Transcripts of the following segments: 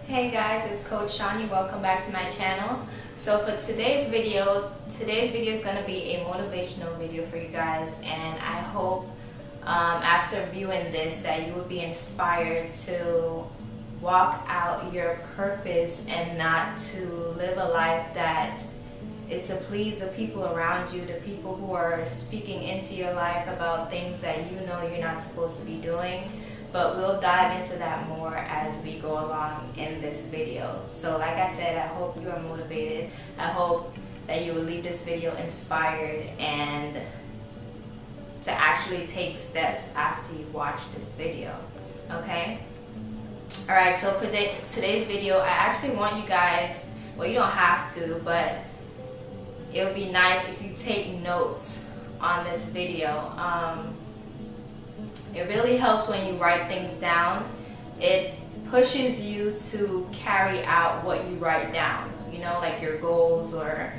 Hey guys, it's Coach Shaunie. Welcome back to my channel. So for today's video is going to be a motivational video for you guys, and I hope after viewing this that you will be inspired to walk out your purpose and not to live a life that is to please the people around you, the people who are speaking into your life about things that you know you're not supposed to be doing. But we'll dive into that more as we go along in this video. So like I said, I hope you are motivated. I hope that you will leave this video inspired and to actually take steps after you watch this video, okay? Alright, so for today's video, I actually want you guys, well, you don't have to, but it would be nice if you take notes on this video. It really helps when you write things down. It pushes you to carry out what you write down, you know, like your goals or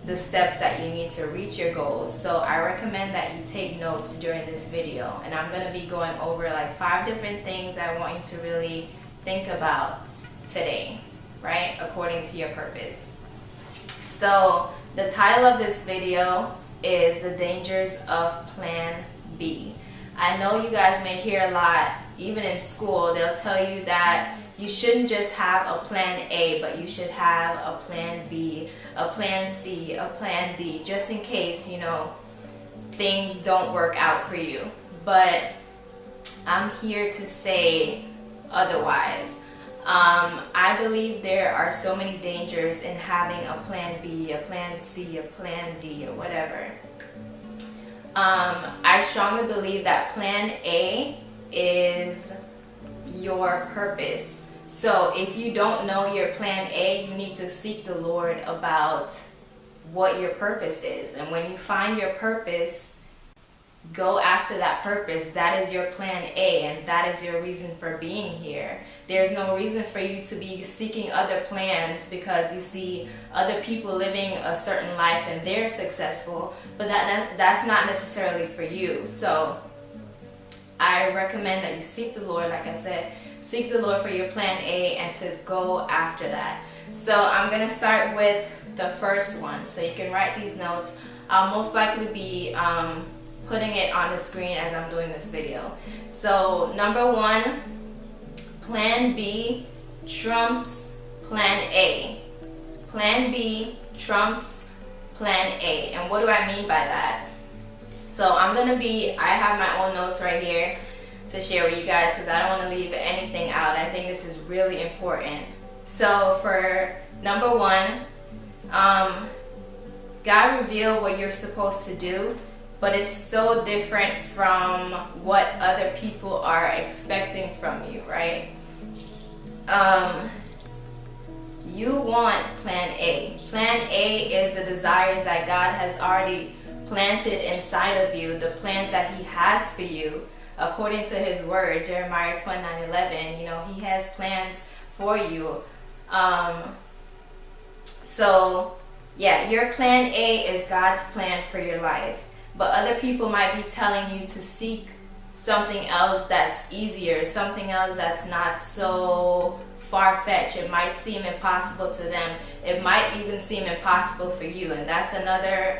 the steps that you need to reach your goals. So I recommend that you take notes during this video, and I'm going to be going over like 5 different things I want you to really think about today, right, according to your purpose. So the title of this video is The Dangers of Plan B. I know you guys may hear a lot, even in school, they'll tell you that you shouldn't just have a plan A, but you should have a plan B, a plan C, a plan D, just in case, you know, things don't work out for you. But I'm here to say otherwise. I believe there are so many dangers in having a plan B, a plan C, a plan D, or whatever. I strongly believe that plan A is your purpose. So if you don't know your plan A, you need to seek the Lord about what your purpose is. And when you find your purpose, go after that purpose. That is your plan A, and that is your reason for being here. There's no reason for you to be seeking other plans because you see other people living a certain life and they're successful, but that's not necessarily for you. So I recommend that you seek the Lord, like I said, seek the Lord for your plan A and to go after that. So I'm going to start with the first one. So you can write these notes. I'll most likely be putting it on the screen as I'm doing this video. So number 1, plan B trumps plan A. Plan B trumps plan A. And what do I mean by that? So I have my own notes right here to share with you guys because I don't want to leave anything out. I think this is really important. So for number 1, God revealed what you're supposed to do, but it's so different from what other people are expecting from you, right? You want plan A. Plan A is the desires that God has already planted inside of you, the plans that He has for you, according to His word, Jeremiah 29:11. You know, He has plans for you. So yeah, your plan A is God's plan for your life. But other people might be telling you to seek something else that's easier, something else that's not so far-fetched. It might seem impossible to them. It might even seem impossible for you. And that's another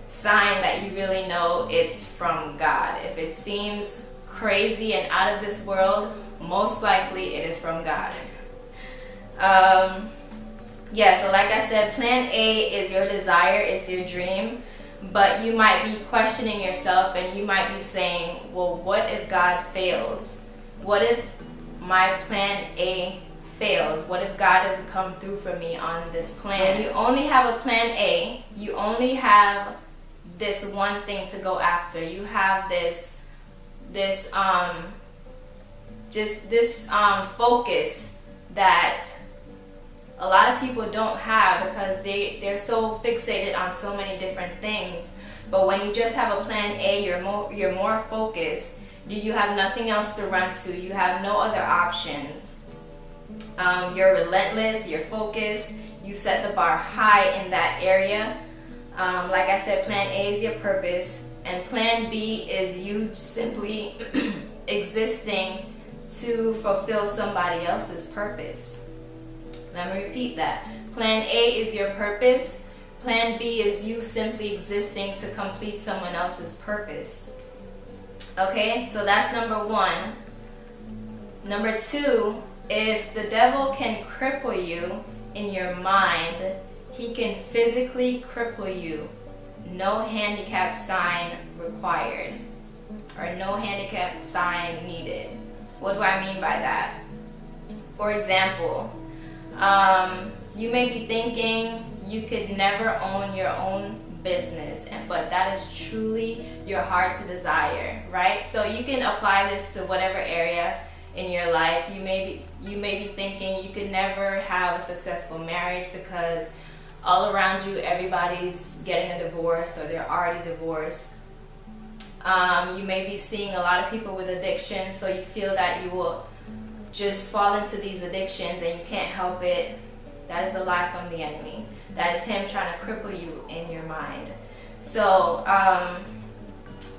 sign that you really know it's from God. If it seems crazy and out of this world, most likely it is from God. Yeah, so like I said, plan A is your desire, it's your dream. But you might be questioning yourself and you might be saying, well, what if God fails? What if my plan A fails? What if God doesn't come through for me on this plan? When you only have a plan A, you only have this one thing to go after. You have this focus that a lot of people don't have because they're so fixated on so many different things. But when you just have a plan A, you're more focused. You have nothing else to run to. You have no other options. You're relentless. You're focused. You set the bar high in that area. Like I said, plan A is your purpose, and plan B is you simply existing to fulfill somebody else's purpose. Let me repeat that. Plan A is your purpose. Plan B is you simply existing to complete someone else's purpose. Okay, so that's number one. Number two, if the devil can cripple you in your mind, he can physically cripple you. No handicap sign required, or no handicap sign needed. What do I mean by that? For example, you may be thinking you could never own your own business, but that is truly your heart's desire, right? So you can apply this to whatever area in your life. You may be thinking you could never have a successful marriage because all around you everybody's getting a divorce or they're already divorced. You may be seeing a lot of people with addiction, so you feel that you will just fall into these addictions and you can't help it. That is a lie from the enemy. That is him trying to cripple you in your mind. So,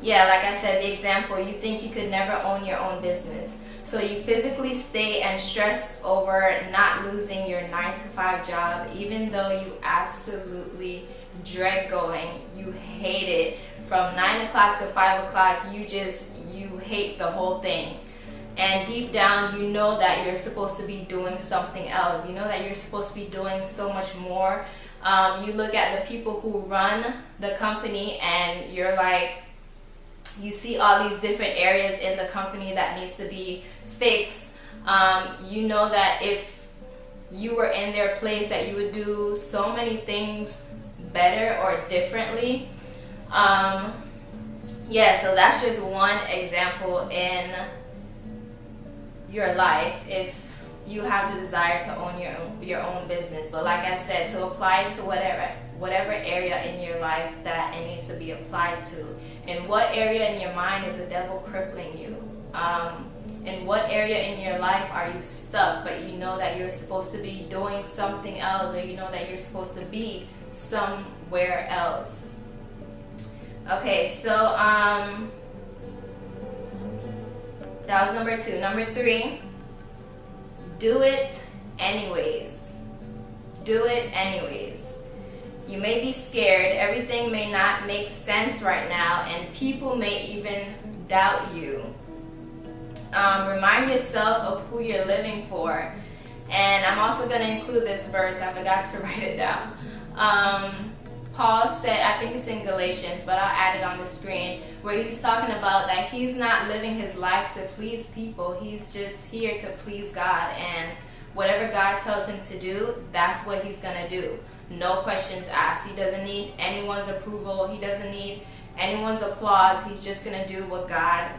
yeah, like I said, the example, you think you could never own your own business. So you physically stay and stress over not losing your 9-to-5 job, even though you absolutely dread going. You hate it. From 9 o'clock to 5 o'clock, you hate the whole thing. And deep down, you know that you're supposed to be doing something else. You know that you're supposed to be doing so much more. You look at the people who run the company and you're like, you see all these different areas in the company that needs to be fixed. You know that if you were in their place that you would do so many things better or differently. Yeah, so that's just one example in your life if you have the desire to own your own business. But like I said, to apply it to whatever area in your life that it needs to be applied to. In what area in your mind is the devil crippling you? In what area in your life are you stuck, but you know that you're supposed to be doing something else, or you know that you're supposed to be somewhere else? Okay, so that was number two. Number three, do it anyways. Do it anyways. You may be scared. Everything may not make sense right now, and people may even doubt you. Remind yourself of who you're living for. And I'm also going to include this verse. I forgot to write it down. Paul said, I think it's in Galatians, but I'll add it on the screen, where he's talking about that he's not living his life to please people. He's just here to please God, and whatever God tells him to do, that's what he's going to do. No questions asked. He doesn't need anyone's approval. He doesn't need anyone's applause. He's just going to do what God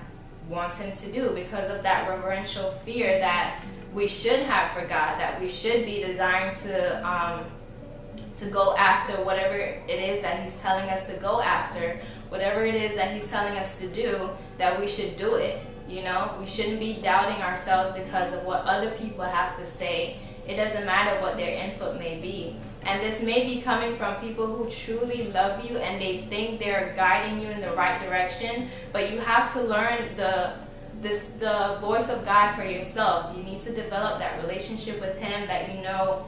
wants him to do, because of that reverential fear that we should have for God, that we should be desiring to go after whatever it is that he's telling us to go after, whatever it is that he's telling us to do, that we should do it. You know, we shouldn't be doubting ourselves because of what other people have to say. It doesn't matter what their input may be. And this may be coming from people who truly love you and they think they're guiding you in the right direction, but you have to learn the voice of God for yourself. You need to develop that relationship with him, that you know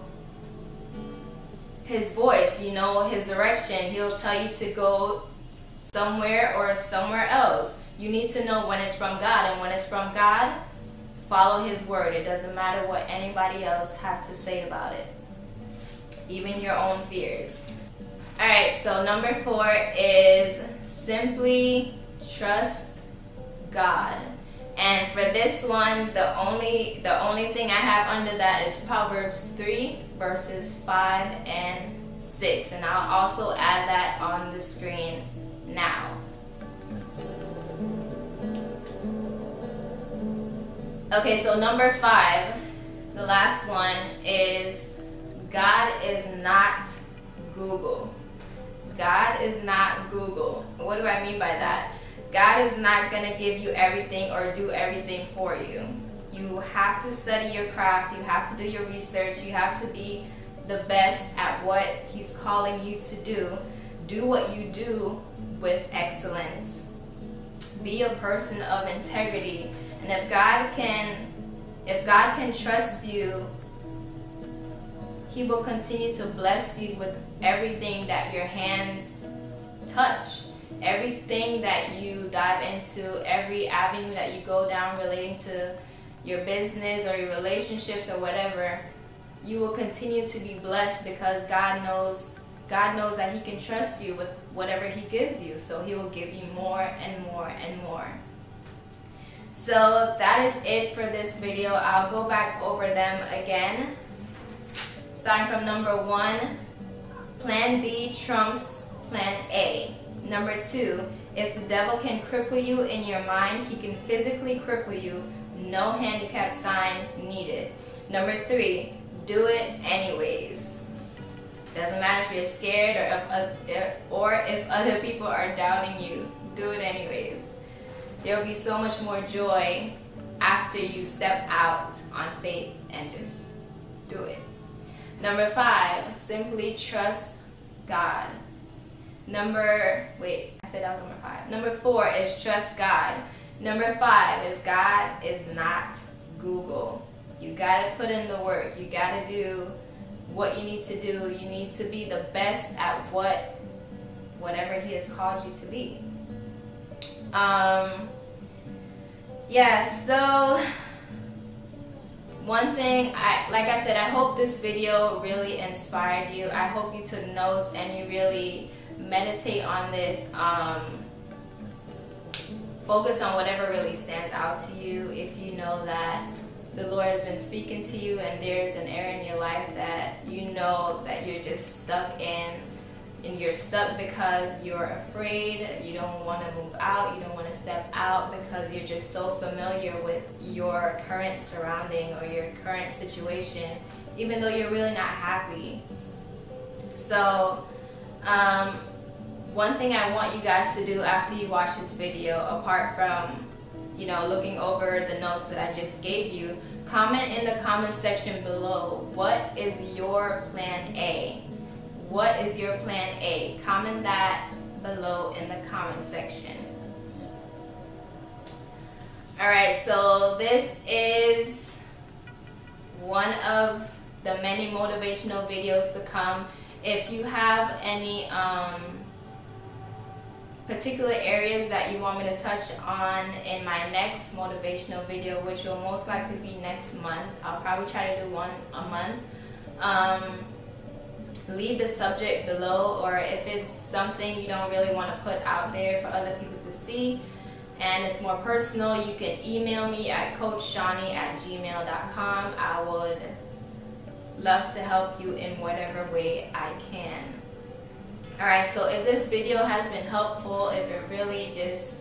his voice, you know his direction. He'll tell you to go somewhere or somewhere else. You need to know when it's from God, and when it's from God, follow his word. It doesn't matter what anybody else have to say about it, even your own fears. All right, so number 4 is simply trust God. And for this one, the only thing I have under that is Proverbs 3 verses 5 and 6, and I'll also add that on the screen now. Okay, so number 5, the last one, is God is not Google. God is not Google. What do I mean by that? God is not going to give you everything or do everything for you. You have to study your craft. You have to do your research. You have to be the best at what he's calling you to do. Do what you do with excellence. Be a person of integrity. And if God can If God can trust you, He will continue to bless you with everything that your hands touch. Everything that you dive into, every avenue that you go down relating to your business or your relationships or whatever, you will continue to be blessed because God knows that He can trust you with whatever He gives you. So He will give you more and more and more. So that is it for this video. I'll go back over them again. Starting from number 1, Plan B trumps Plan A. Number 2, if the devil can cripple you in your mind, he can physically cripple you. No handicap sign needed. Number 3, do it anyways. Doesn't matter if you're scared or if other people are doubting you. Do it anyways. There will be so much more joy after you step out on faith and just do it. Number 5, simply trust God. Number 4 is trust God. Number 5 is God is not Google. You gotta put in the work. You gotta do what you need to do. You need to be the best at whatever He has called you to be. So one thing, like I said, I hope this video really inspired you. I hope you took notes and you really meditate on this. Focus on whatever really stands out to you. If you know that the Lord has been speaking to you and there's an area in your life that you know that you're just stuck in, and you're stuck because you're afraid, you don't want to move out, you don't want to step out because you're just so familiar with your current surrounding or your current situation, even though you're really not happy. So one thing I want you guys to do after you watch this video, apart from looking over the notes that I just gave you, comment in the comment section below, what is your plan A? What is your plan A? Comment that below in the comment section. Alright, so this is one of the many motivational videos to come. If you have any particular areas that you want me to touch on in my next motivational video, which will most likely be next month, I'll probably try to do one a month. Leave the subject below, or if it's something you don't really want to put out there for other people to see and it's more personal, you can email me at coachshaunie@gmail.com. I would love to help you in whatever way I can. Alright, so if this video has been helpful, if it really just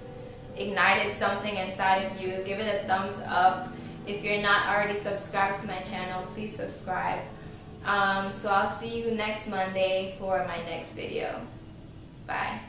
ignited something inside of you, give it a thumbs up. If you're not already subscribed to my channel, please subscribe. So I'll see you next Monday for my next video. Bye.